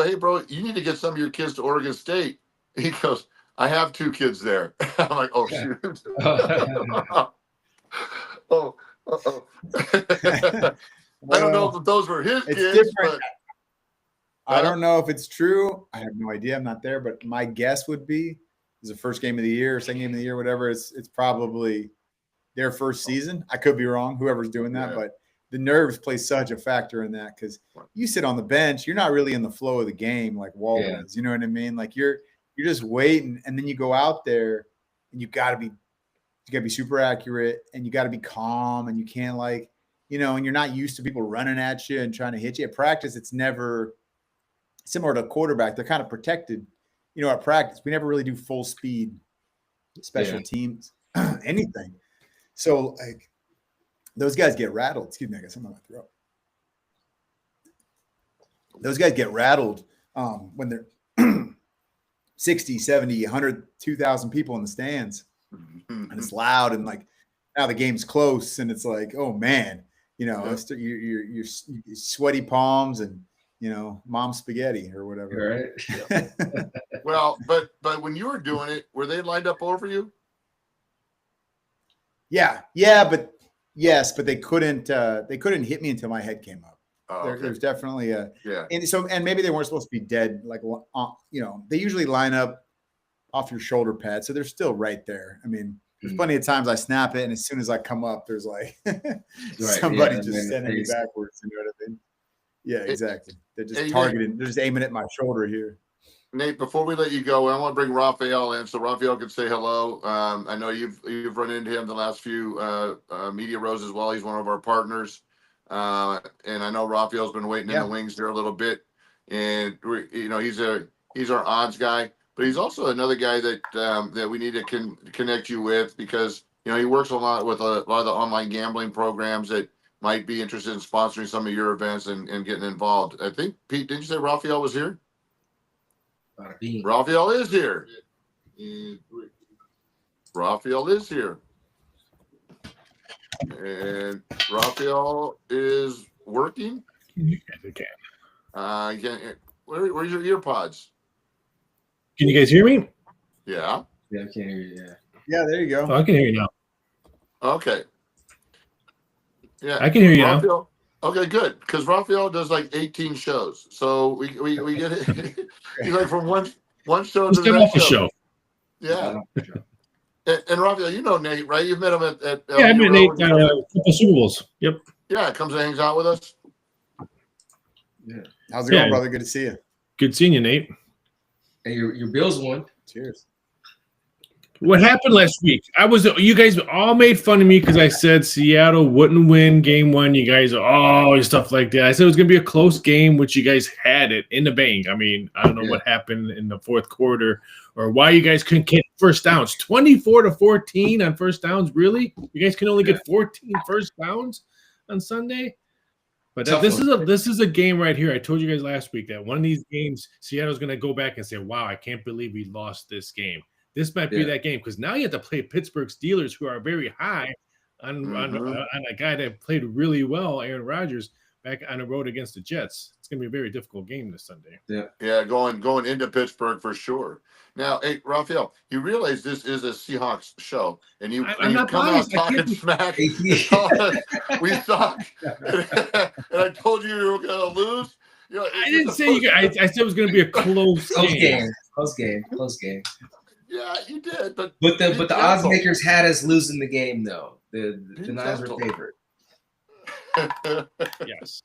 hey, bro, you need to get some of your kids to Oregon State. He goes, I have 2 kids there. I'm like, oh, shoot. Oh. I don't know if those were his kids, but I don't know if it's true. I have no idea. I'm not there, but my guess would be it's the first game of the year, second game of the year, whatever. It's probably their first season. I could be wrong, whoever's doing that, but the nerves play such a factor in that because you sit on the bench, you're not really in the flow of the game like Walt is. You know what I mean? Like you're just waiting, and then you go out there and you gotta be super accurate, and you got to be calm, and you can't and you're not used to people running at you and trying to hit you. At practice, it's never similar to a quarterback. They're kind of protected, at practice. We never really do full speed special teams, anything. So like those guys get rattled. Excuse me, I got something on my throat. Those guys get rattled when they're 60, 70, 100, 2,000 people in the stands. And it's loud, and like now the game's close, and it's like, oh man, you're sweaty palms, and mom's spaghetti or whatever. Right. Well, but when you were doing it, were they lined up over you? Yeah, but they couldn't hit me until my head came up. There's definitely and maybe they weren't supposed to be dead. Like they usually line up off your shoulder pad, so they're still right there. I mean, there's plenty of times I snap it, and as soon as I come up, there's like somebody just sending me backwards. You know what I mean? Yeah, exactly. They're just targeting. They're just aiming at my shoulder here. Nate, before we let you go, I want to bring Raphael in so Raphael can say hello. I know you've run into him the last few media rows as well. He's one of our partners, and I know Raphael's been waiting in the wings there a little bit. And he's our odds guy. But he's also another guy that we need to connect you with because he works a lot with a lot of the online gambling programs that might be interested in sponsoring some of your events and getting involved. I think Pete, didn't you say Raphael was here? Raphael is here. Raphael is here, and Raphael is working. Where's your ear pods? Can you guys hear me? Yeah. Yeah, I can hear you. Yeah, there you go. Oh, I can hear you now. Okay. Yeah, I can hear you Raphael, now. Okay, good. Because Raphael does like 18 shows, so we get it. He's like from one show to the next show. Yeah. And Raphael, Nate, right? You've met him at I met Nate a couple Super Bowls. Yep. Yeah, comes and hangs out with us. Yeah. How's it going, brother? Good to see you. Good seeing you, Nate. Hey, your Bills won. Cheers. What happened last week? You guys all made fun of me because I said Seattle wouldn't win game 1. You guys stuff like that. I said it was gonna be a close game, which you guys had it in the bank. I mean, I don't know what happened in the fourth quarter or why you guys couldn't get first downs. 24-14 on first downs. Really? You guys can only get 14 first downs on Sunday? But this is a game right here. I told you guys last week that one of these games, Seattle's gonna go back and say, wow, I can't believe we lost this game. This might be that game because now you have to play Pittsburgh Steelers, who are very high on a guy that played really well, Aaron Rodgers, back on the road against the Jets. It's going to be a very difficult game this Sunday. Yeah, going into Pittsburgh for sure. Now, hey, Raphael, you realize this is a Seahawks show, and you come out talking smack. We suck, and I told you were going to lose. You know, I didn't say you guys. I said it was going to be a close game. Close game. Yeah, you did, but the odds makers had us losing the game though. The Niners were favored. Yes.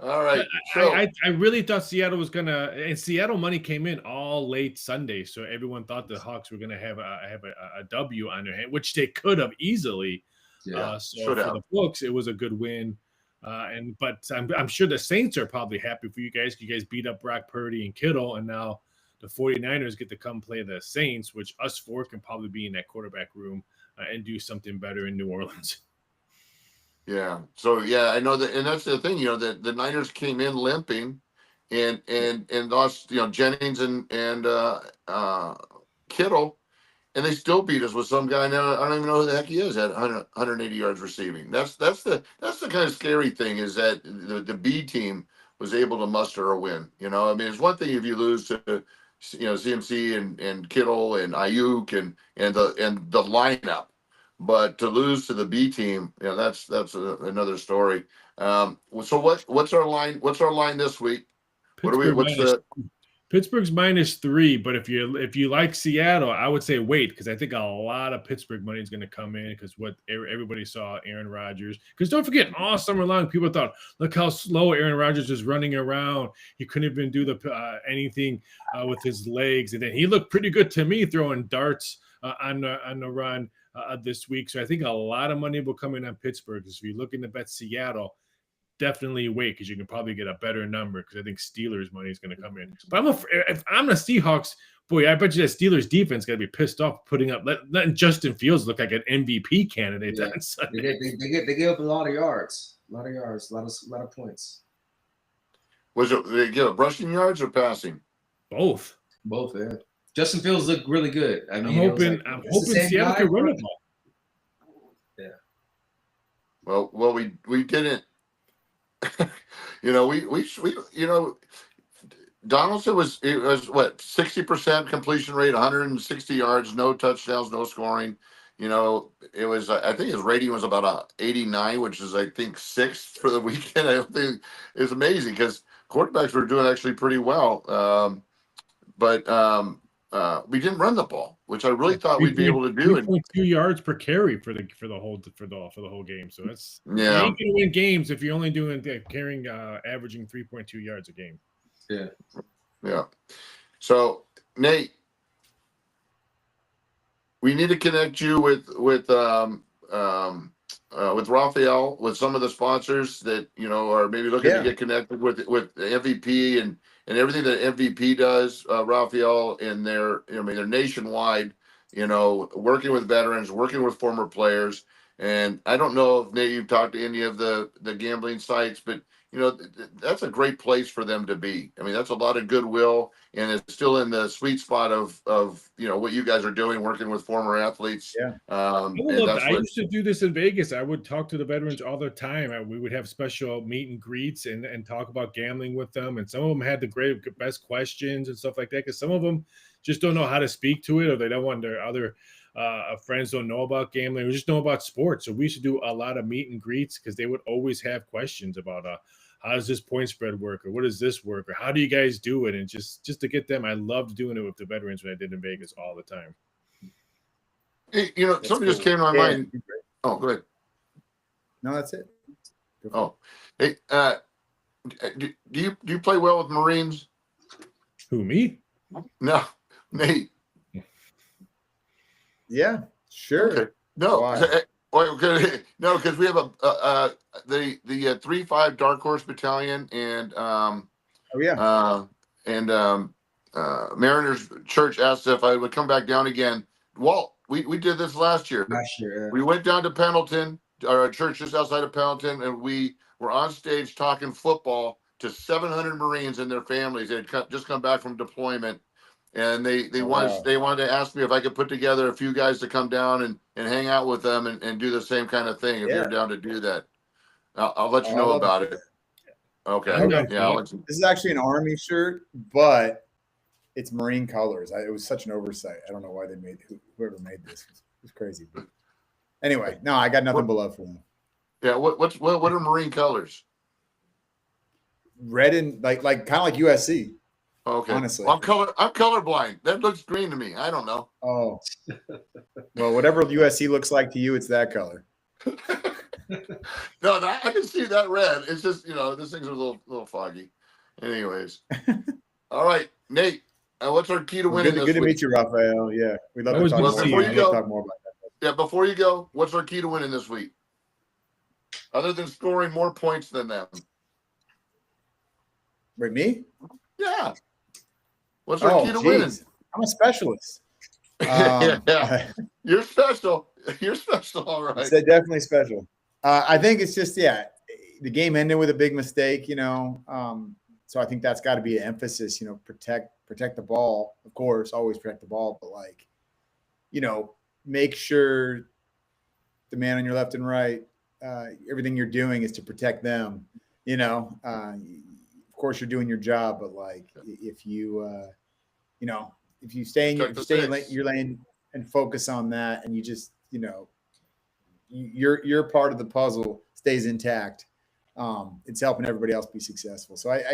All right. So, I really thought Seattle was gonna, and Seattle money came in all late Sunday, so everyone thought the Hawks were gonna have a W on their hand, which they could have easily. So for the books, it was a good win. But I'm sure the Saints are probably happy for you guys. You guys beat up Brock Purdy and Kittle, and now the 49ers get to come play the Saints, which us four can probably be in that quarterback room and do something better in New Orleans. Yeah. So I know that, and that's the thing. You know, the Niners came in limping, and lost Jennings and Kittle, and they still beat us with some guy now. I don't even know who the heck he is at 180 yards receiving. That's the kind of scary thing is that the B team was able to muster a win. You know, I mean, it's one thing if you lose to CMC and Kittle and Ayuk and the lineup, but to lose to the B team, that's another story. So what's our line? What's our line this week? Pittsburgh's -3, but if you like Seattle, I would say wait, because I think a lot of Pittsburgh money is going to come in because what everybody saw Aaron Rodgers. Because don't forget, all summer long, people thought, look how slow Aaron Rodgers is running around. He couldn't even do anything with his legs, and then he looked pretty good to me throwing darts on the run this week. So I think a lot of money will come in on Pittsburgh. Because if you're looking to bet Seattle, definitely wait because you can probably get a better number because I think Steelers money is going to come in. But if I'm the Seahawks, boy, I bet you that Steelers defense got to be pissed off letting Justin Fields look like an MVP candidate on Sunday. They give up a lot of yards, a lot of points. They give up rushing yards or passing? Both, yeah. Justin Fields looked really good. I mean, I'm hoping Seattle can run the ball. Yeah. Well, we didn't. Donaldson was what 60% completion rate, 160 yards, no touchdowns, no scoring. It was I think his rating was about 89, which is I think 6th for the weekend. I don't think it's amazing because quarterbacks were doing actually pretty well, but we didn't run the ball, which I really thought we'd be able to do. 3.2 yards per carry for the whole game. So that's you ain't gonna win games if you're only doing carrying averaging 3.2 yards a game. Yeah. So Nate, we need to connect you with Raphael, with some of the sponsors that are maybe looking to get connected with MVP and everything that MVP does, Raphael, and they're nationwide, working with veterans, working with former players. And I don't know if Nate, you've talked to any of the gambling sites, but that's a great place for them to be. I mean, that's a lot of goodwill, and it's still in the sweet spot of what you guys are doing, working with former athletes. Yeah. I used to do this in Vegas. I would talk to the veterans all the time. We would have special meet and greets and talk about gambling with them. And some of them had the best questions and stuff like that, because some of them just don't know how to speak to it, or they don't want their other friends don't know about gambling. We just know about sports. So we used to do a lot of meet and greets because they would always have questions about how does this point spread work, or what does this work, or how do you guys do it? And just to get them, I loved doing it with the veterans when I did in Vegas all the time. Hey, something just came to my mind. Oh, go ahead. No, that's it. Oh, hey, do you play well with Marines? Who, me? No, Nate. Yeah, sure. Okay. No. Why? Okay. No, because we have the 3-5 Dark Horse Battalion and Oh yeah. Mariners Church asked if I would come back down again. Walt, we did this last year. Last year. We went down to Pendleton, our church just outside of Pendleton, and we were on stage talking football to 700 Marines and their families. They had just come back from deployment, and they wanted to ask me if I could put together a few guys to come down and hang out with them and do the same kind of thing if you're down to do that. I'll let you know about it. Okay. Yeah. I'll let you. This is actually an Army shirt, but it's Marine colors. It was such an oversight. I don't know why they made whoever made this. It was crazy. But anyway, no, I got nothing but love for them. Yeah. What are Marine colors? Red and like kind of like USC. Okay. Honestly, well, I'm colorblind. That looks green to me. I don't know. Oh. Well, whatever USC looks like to you, it's that color. No, I can see that red. It's just, this thing's a little foggy. Anyways. All right, Nate, what's our key to winning this week? Good to meet you, Raphael. Yeah, we'd love to talk more about that. Yeah, before you go, what's our key to winning this week? Other than scoring more points than them. Wait, me? Yeah. What's our key to winning? I'm a specialist. Yeah. You're special. You're special, all right. It's definitely special. I think it's just, the game ended with a big mistake, so I think that's got to be an emphasis, protect the ball, of course, always protect the ball, but make sure the man on your left and right, everything you're doing is to protect them, of course you're doing your job, but if you stay in your lane and focus on that, and you just, your part of the puzzle stays intact. It's helping everybody else be successful. So I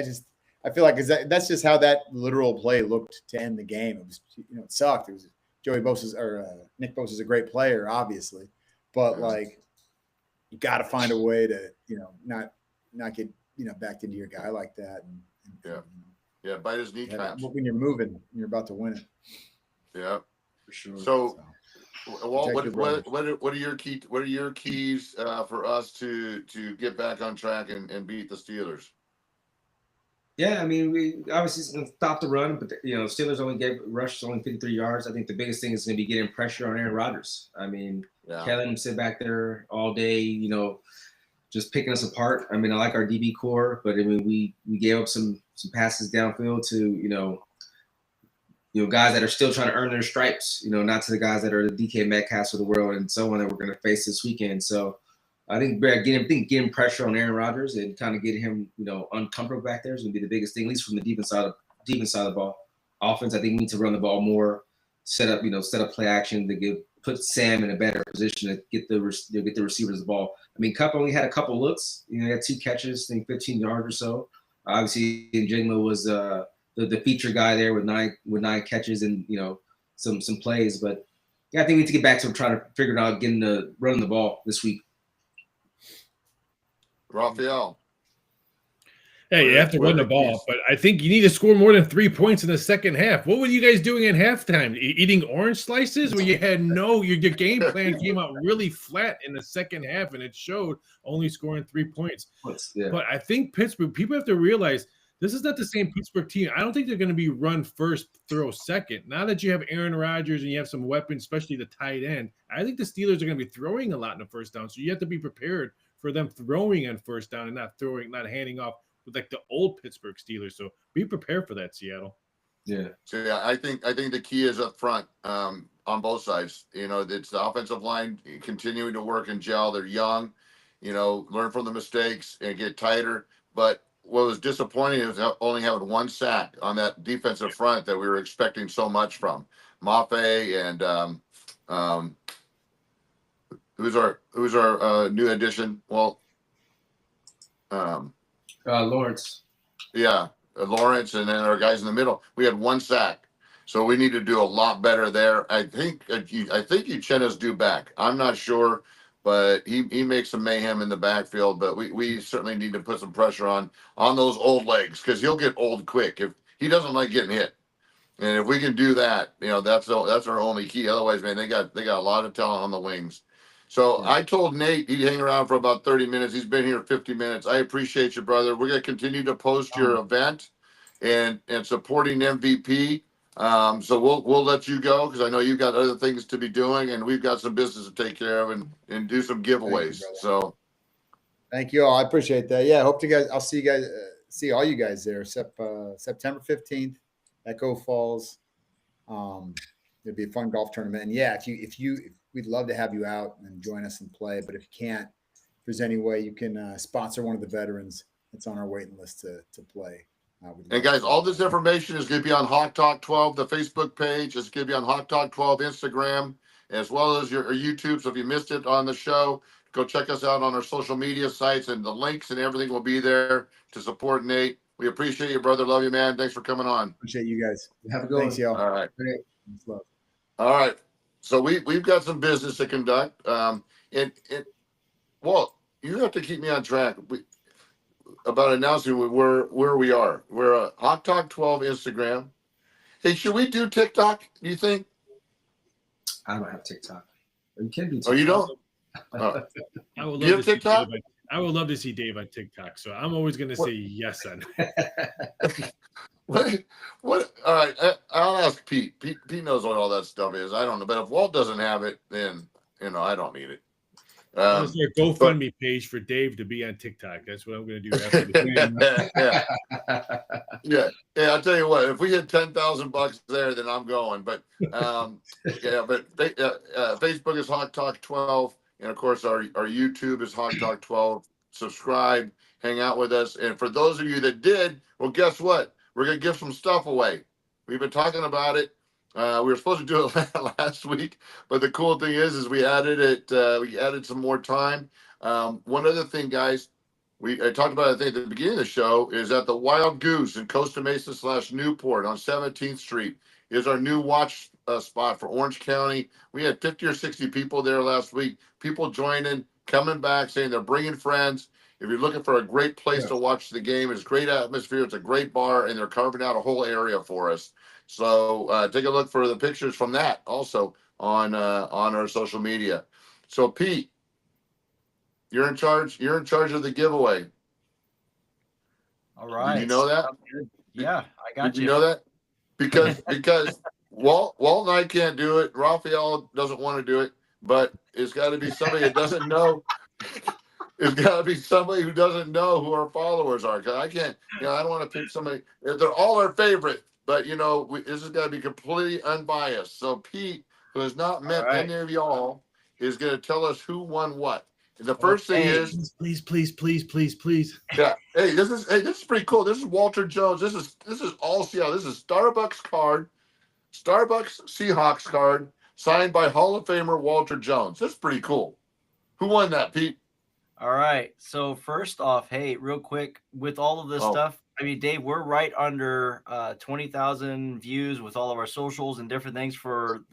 feel like that's just how that literal play looked to end the game. It was, it sucked. It was Nick Bosa's a great player, obviously, but you got to find a way to, not get, backed into your guy like that. And bite his kneecaps. When you're moving, you're about to win it. Yeah, for sure. So, Walt, what are your keys for us to get back on track and beat the Steelers? Yeah, I mean, we obviously stopped the run, but Steelers rushed only 53 yards. I think the biggest thing is going to be getting pressure on Aaron Rodgers. I mean, Kellen sit back there all day, just picking us apart. I mean, I like our DB core, but I mean, we gave up some passes downfield to guys that are still trying to earn their stripes. Not to the guys that are the DK Metcalfs of the world and so on that we're going to face this weekend. So I think getting pressure on Aaron Rodgers and kind of getting him, uncomfortable back there is going to be the biggest thing, at least from the defense side of the ball. Offense, I think we need to run the ball more, set up play action to put Sam in a better position to get the receivers the ball. I mean, Kupp only had a couple looks. He had 2 catches, I think 15 yards or so. Obviously, Njigba was the feature guy there with nine catches and some plays. But yeah, I think we need to get back to trying to figure out running the ball this week. Raphael. Hey, you have to run the ball, but I think you need to score more than 3 points in the second half. What were you guys doing at halftime? Eating orange slices? Where you had your game plan came out really flat in the second half, and it showed only scoring 3 points. Yeah. But I think Pittsburgh, people have to realize this is not the same Pittsburgh team. I don't think they're going to be run first, throw second. Now that you have Aaron Rodgers and you have some weapons, especially the tight end, I think the Steelers are going to be throwing a lot in the first down. So you have to be prepared for them throwing on first down and not handing off with the old Pittsburgh Steelers. So be prepared for that, Seattle. Yeah. So I think the key is up front on both sides. It's the offensive line continuing to work and gel. They're young, learn from the mistakes and get tighter. But what was disappointing is only having 1 sack on that defensive front that we were expecting so much from Mafe and who's our new addition? Well, Lawrence. Yeah, Lawrence, and then our guys in the middle. We had 1 sack, so we need to do a lot better there. I think Uchenna's due back. I'm not sure, but he makes some mayhem in the backfield. But we certainly need to put some pressure on those old legs because he'll get old quick if he doesn't like getting hit. And if we can do that, that's our only key. Otherwise, man, they got a lot of talent on the wings. So Yeah. I told Nate he'd hang around for about 30 minutes. He's been here 50 minutes. I appreciate you, brother. We're gonna continue to post your event and supporting MVP. So we'll let you go because I know you've got other things to be doing, and we've got some business to take care of and do some giveaways. So thank you all. I appreciate that. Yeah, hope to guys. I'll see you guys. See all you guys there. September 15th, Echo Falls. It'd be a fun golf tournament. And yeah, if we'd love to have you out and join us and play. But if you can't, if there's any way you can sponsor one of the veterans that's on our waiting list to play. And guys, all this information is going to be on Hawk Talk 12, the Facebook page. It's going to be on Hawk Talk 12 Instagram, as well as your YouTube. So if you missed it on the show, go check us out on our social media sites, and the links and everything will be there to support Nate. We appreciate you, brother. Love you, man. Thanks for coming on. Appreciate you guys. Have a good Thanks, one. y'all. All right. Love. All right. So we've got some business to conduct. And Walt, you have to keep me on track about announcing where we are. We're Hawk Talk 12 Instagram. Hey, should we do TikTok? Do you think? I don't have TikTok. You can do TikTok. Oh, you don't? I would Do you love have to see TikTok? Dave. I would love to see Dave on TikTok. So I'm always going to say yes on. What? All right. I'll ask Pete. Pete knows what all that stuff is. I don't know. But if Walt doesn't have it, then I don't need it. I'm gonna start a GoFundMe page for Dave to be on TikTok. That's what I'm going to do after the yeah. I'll tell you what. If we hit $10,000 there, then I'm going. But Facebook is Hawk Talk 12, and of course our YouTube is Hawk Talk 12. Subscribe, hang out with us, and for those of you that did, well, guess what? We're gonna give some stuff away. We've been talking about it. We were supposed to do it last week, but the cool thing is we added it. We added some more time. One other thing, guys, I talked about, I think, at the beginning of the show, is at the Wild Goose in Costa Mesa / Newport on 17th Street is our new watch spot for Orange County. We had 50 or 60 people there last week. People joining, coming back, saying they're bringing friends. If you're looking for a great place to watch the game, it's great atmosphere. It's a great bar, and they're carving out a whole area for us. So take a look for the pictures from that also on our social media. So Pete, you're in charge. You're in charge of the giveaway. All right. Did you know that? Yeah, I got Did you know that? Because Walt and I can't do it. Raphael doesn't want to do it, but it's got to be somebody that doesn't know. It's got to be somebody who doesn't know who our followers are. Because I can't. I don't want to pick somebody. They're all our favorite. But, this has got to be completely unbiased. So Pete, who has not met any of y'all, is going to tell us who won what. And the first thing is... Please. Yeah. Hey, this is pretty cool. This is Walter Jones. This is all Seattle. This is Starbucks Seahawks card, signed by Hall of Famer Walter Jones. That's pretty cool. Who won that, Pete? All right. So first off, hey, real quick, with all of this stuff, I mean, Dave, we're right under 20,000 views with all of our socials and different things for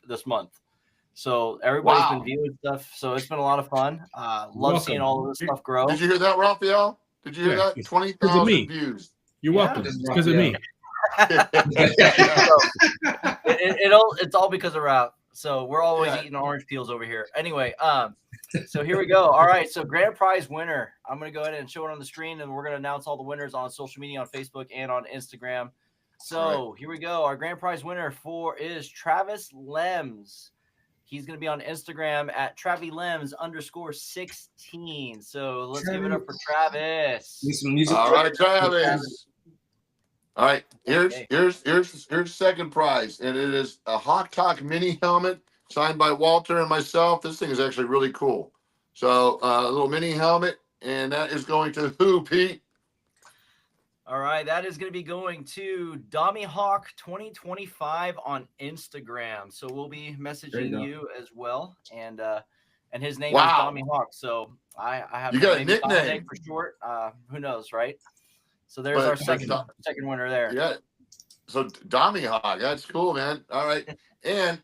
this month. So everybody's been viewing stuff. So it's been a lot of fun. Love seeing all of this stuff grow. Did you hear that, Raphael? Did you hear that? 20,000 views. You're welcome. It's because of me. It's all because of Ralph. So we're always eating orange peels over here. Anyway, so here we go. All right, so grand prize winner. I'm going to go ahead and show it on the screen, and we're going to announce all the winners on social media, on Facebook and on Instagram. So here we go. Our grand prize winner is Travis Lems. He's going to be on Instagram at @TraviLems_16. So let's give it up for Travis. All right, Travis. All right, here's second prize, and it is a Hawk Talk mini helmet signed by Walter and myself. This thing is actually really cool. So a little mini helmet, and that is going to who, Pete? All right, that is going to be going to Dommy Hawk 2025 on Instagram. So we'll be messaging you as well, and his name is Dommy Hawk. So I have you got a nickname for short. Who knows, right? So there's our second winner there. Yeah. So Dommy Hawk, that's cool, man. All right, and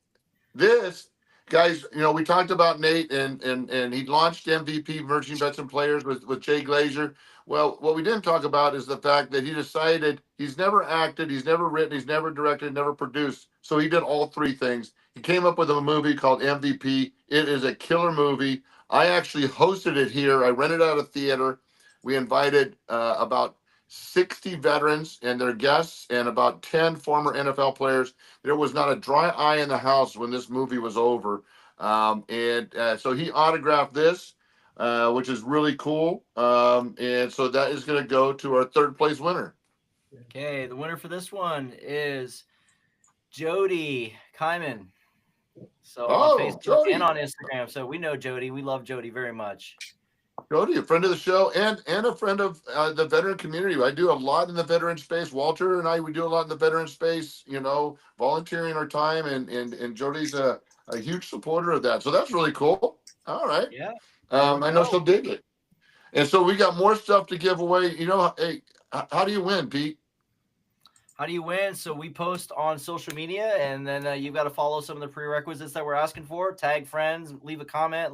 this Guys, we talked about Nate and he launched MVP Emerging Veteran Players with Jay Glazer. Well, what we didn't talk about is the fact that he decided he's never acted, he's never written, he's never directed, never produced. So he did all three things. He came up with a movie called MVP. It is a killer movie. I actually hosted it here. I rented out a theater. We invited about 60 veterans and their guests and about 10 former NFL players. There was not a dry eye in the house when this movie was over. So he autographed this, which is really cool. And so that is going to go to our third place winner. Okay, the winner for this one is Jody Kyman. So on Facebook Jody. and on Instagram. So we know Jody. We love Jody very much. Jody, a friend of the show and a friend of the veteran community. I do a lot in the veteran space. Walter and we do a lot in the veteran space, volunteering our time. And Jody's a huge supporter of that. So that's really cool. All right. Yeah. I know she'll dig it. And so we got more stuff to give away. Hey, how do you win, Pete? How do you win? So we post on social media, and then you've got to follow some of the prerequisites that we're asking for. Tag friends, leave a comment,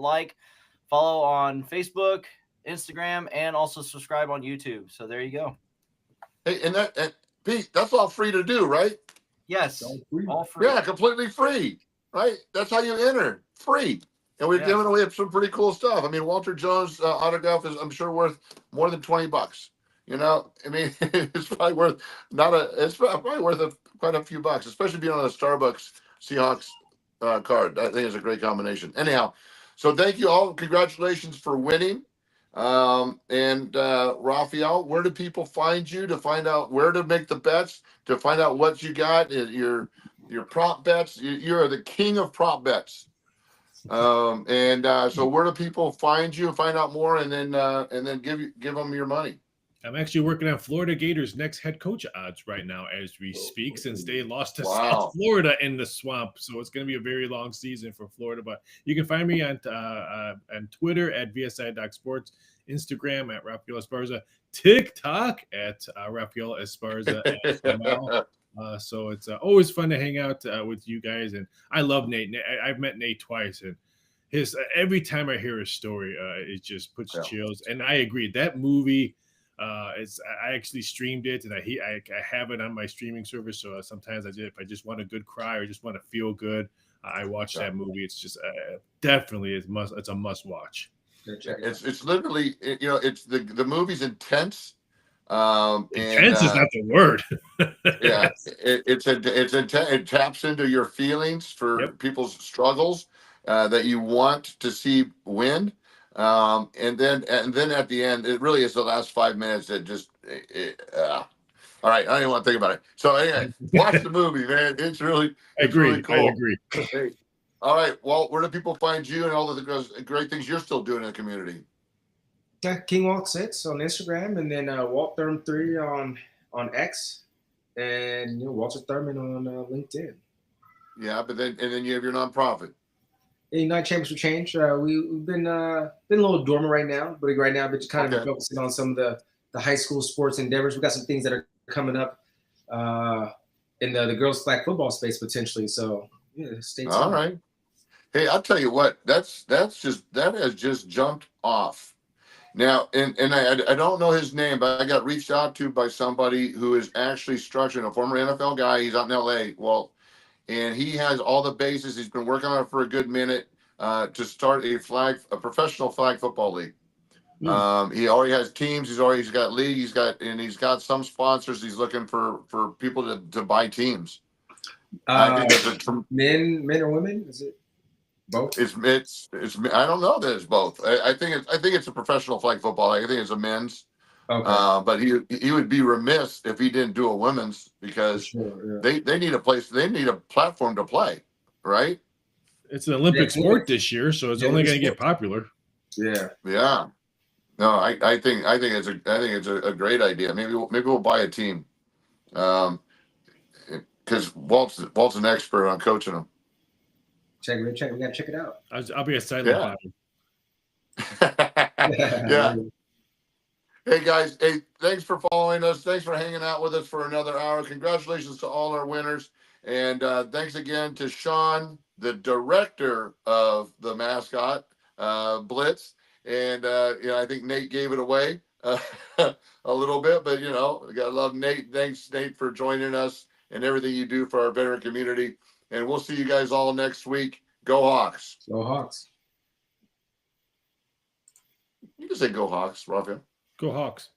follow on Facebook, Instagram, and also subscribe on YouTube. So there you go. Hey, and Pete, that's all free to do, right? Yes, all free. Yeah, completely free, right? That's how you enter, free. And we're giving away some pretty cool stuff. I mean, Walter Jones' autograph is, I'm sure, worth more than $20. It's probably worth quite a few bucks, especially being on a Starbucks Seahawks card. I think it's a great combination. Anyhow, so thank you all. Congratulations for winning. And Raphael, where do people find you to find out where to make the bets, to find out what you got, your prop bets? You're the king of prop bets. So where do people find you and find out more, and then give them your money? I'm actually working on Florida Gators' next head coach odds right now as we speak, since they lost to South Florida in the swamp. So it's going to be a very long season for Florida. But you can find me on Twitter at VSI.Sports, Instagram at Rafael Esparza, TikTok at Rafael Esparza SML. So it's always fun to hang out with you guys. And I love Nate. I've met Nate twice, and his every time I hear his story, it just puts chills. And I agree, that movie. I actually streamed it, and I have it on my streaming service. So sometimes if I just want a good cry or just want to feel good, I watch that movie. It's just definitely it's a must watch. It's literally it's the movie's intense. Intense is not the word. Yeah, it's intense. It taps into your feelings for people's struggles that you want to see win. And then at the end, it really is the last 5 minutes that just all right, I don't even want to think about it. So anyway, watch the movie, man. It's really really cool. I agree. Hey, all right, Walt, where do people find you and all the great things you're still doing in the community? Yeah, King Walt 6 on Instagram, and then Walt Thurman 3 on X, and Walter Thurman on LinkedIn. Yeah, but then you have your nonprofit. United Champions for Change. We've been a little dormant right now, but right now we're just kind of focusing on some of the high school sports endeavors. We got some things that are coming up in the girls' flag football space potentially. So stay tuned. All right. Hey, I'll tell you what. That has just jumped off. Now, and I don't know his name, but I got reached out to by somebody who is actually structuring, a former NFL guy. He's out in LA. Walt. And he has all the bases. He's been working on it for a good minute to start a professional flag football league. He already has teams. He's got league. He's got some sponsors. He's looking for people to buy teams. I think men or women? Is it both? It's I don't know that it's both. I think it's a professional flag football. I think it's a men's. Okay. But he would be remiss if he didn't do a women's, because they need a place. They need a platform to play, right? It's an Olympic sport this year, so it's only going to get popular. Yeah. Yeah. No, I think it's a great idea. Maybe we'll buy a team, because Walt's an expert on coaching them. We gotta check it out. I'll be a silent Yeah. Hey guys, thanks for following us. Thanks for hanging out with us for another hour. Congratulations to all our winners. And thanks again to Sean, the director of the mascot, Blitz. And, I think Nate gave it away a little bit, but, we got to love Nate. Thanks, Nate, for joining us and everything you do for our veteran community. And we'll see you guys all next week. Go Hawks. Go Hawks. You can say go Hawks, Rafael. Go Hawks.